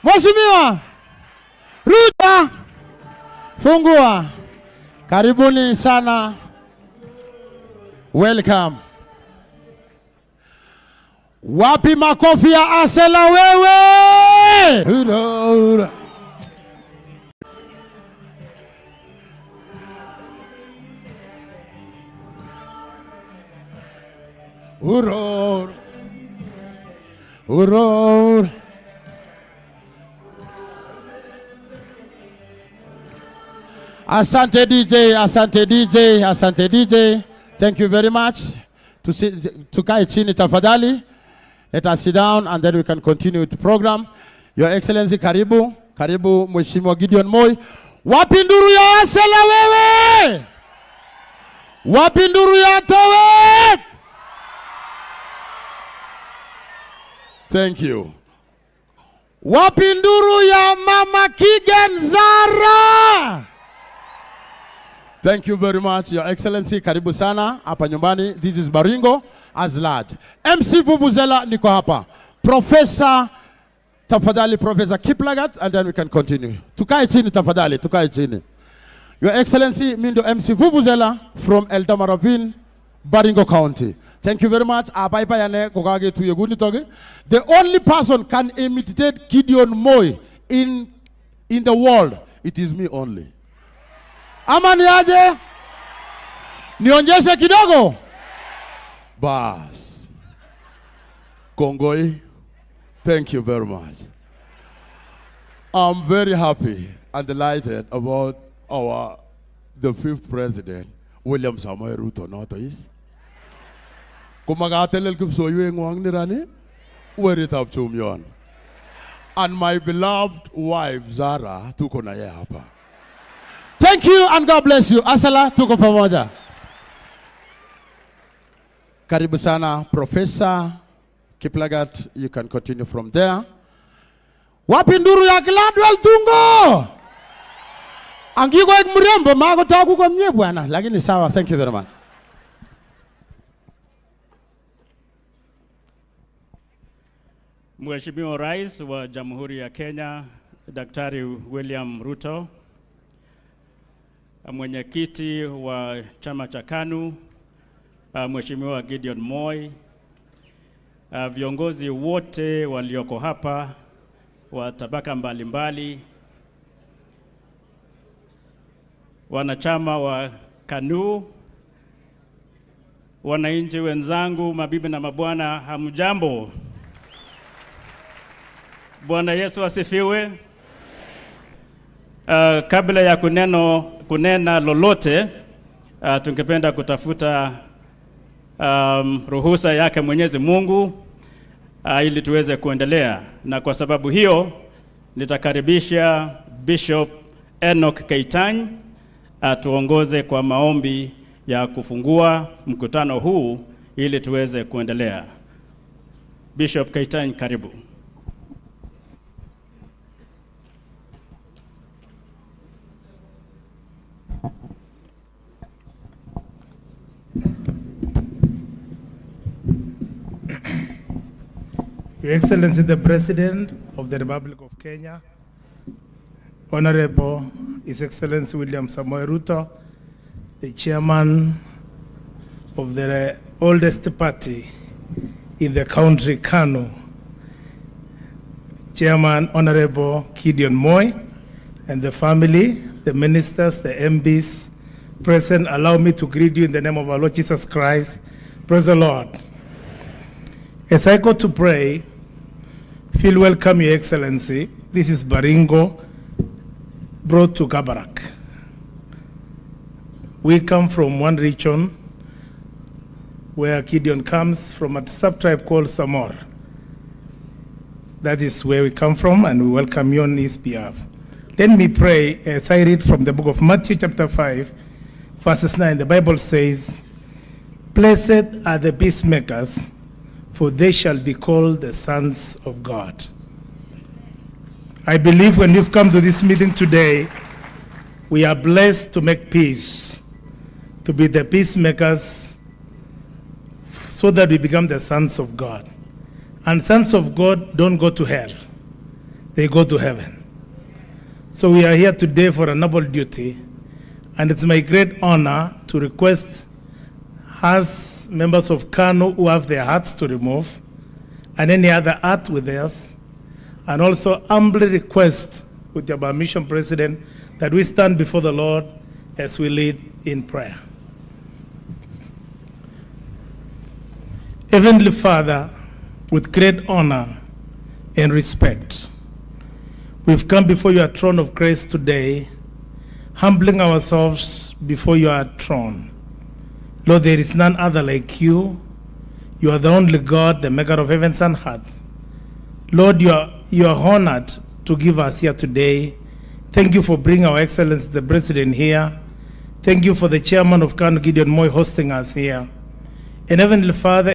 Mheshimiwa Ruto, fungua. Karibuni sana. Welcome. Wapi makofi ya Asela wewe? Hura. Hurra. Hurra. Asante DJ, asante DJ, asante DJ. Thank you very much. Tukae chini tafadhali. Let us sit down and then we can continue with the program. Your Excellency, karibu. Karibu Mheshimiwa Gideon Moi. Wapi nduru ya Asela wewe? Wapi nduru ya Towe? Thank you. Wapi nduru ya Mama Kigen Zara? Thank you very much, Your Excellency. Karibu sana hapa nyumbani. This is Baringo as large. MC Vuvuzela niko hapa. Professor, tafadhali Professor Kiplagat, and then we can continue. Tukae chini tafadhali, tukae chini. Your Excellency, Mindo MC Vuvuzela from Eldamaravin, Baringo County. Thank you very much. The only person can imitate Gideon Moi in the world, it is me only. Ama niaje? Nionjeshe kidogo? Bas. Kongoi, thank you very much. I'm very happy and delighted about the 5th president, William Samoei Ruto, not is. Kumagatelel kipsoywe ngwang nirani, weritap chumyon. And my beloved wife, Zara, tuko na ye hapa. Thank you and God bless you. Asala, tuko pamoja. Karibu sana, Professor Kiplagat. You can continue from there. Wapi nduru ya Gladwell Tungo? Angigo ek mrembo, mago taku kwa mnye bwana. Lakini sawa, thank you very much. Mheshimiwa Rais wa Jamhuri ya Kenya, Daktari William Ruto, mwenyekiti wa chama cha KANU, Mheshimiwa Gideon Moi, viongozi wote walioko hapa wa tabaka mbalimbali, wanachama wa KANU, wananchi wenzangu, mabibi na mabwana, hamjambo. Bwana Yesu asifiwe. Kabla ya kunena lolote, tungependa kutafuta ruhusa yake Mwenyezi Mungu ili tuweze kuendelea. Na kwa sababu hiyo, nitakaribisha Bishop Enoch Keitany atuongoze kwa maombi ya kufungua mkutano huu ili tuweze kuendelea. Bishop Keitany, karibu. Your Excellency, the President of the Republic of Kenya, Honorable His Excellency William Samoei Ruto, the Chairman of the oldest party in the country, KANU, Chairman Honorable Gideon Moi, and the family, the ministers, the MPs present, allow me to greet you in the name of our Lord Jesus Christ. Praise the Lord. As I go to pray, feel welcome, Your Excellency. This is Baringo, brought to Kabarack. We come from one region where Gideon comes from, a sub-tribe called Samor. That is where we come from, and we welcome you on his behalf. Let me pray as I read from the book of Matthew chapter 5, verses 9. The Bible says, "Blessed are the peacemakers, for they shall be called the sons of God." I believe when you've come to this meeting today, we are blessed to make peace, to be the peacemakers, so that we become the sons of God. And sons of God don't go to hell. they go to heaven. So we are here today for a noble duty, and it's my great honor to request as members of KANU who have their hats to remove, and any other hat with theirs, and also humbly request, with your permission, President, that we stand before the Lord as we lead in prayer. Heavenly Father, with great honor and respect, we've come before your throne of grace today, humbling ourselves before your throne. Lord, there is none other like you. You are the only God, the maker of heavens and earth. Lord, you are honored to give us here today. Thank you for bringing our Excellency the President here. Thank you for the chairman of KANU, Gideon, hosting us here. And Heavenly Father,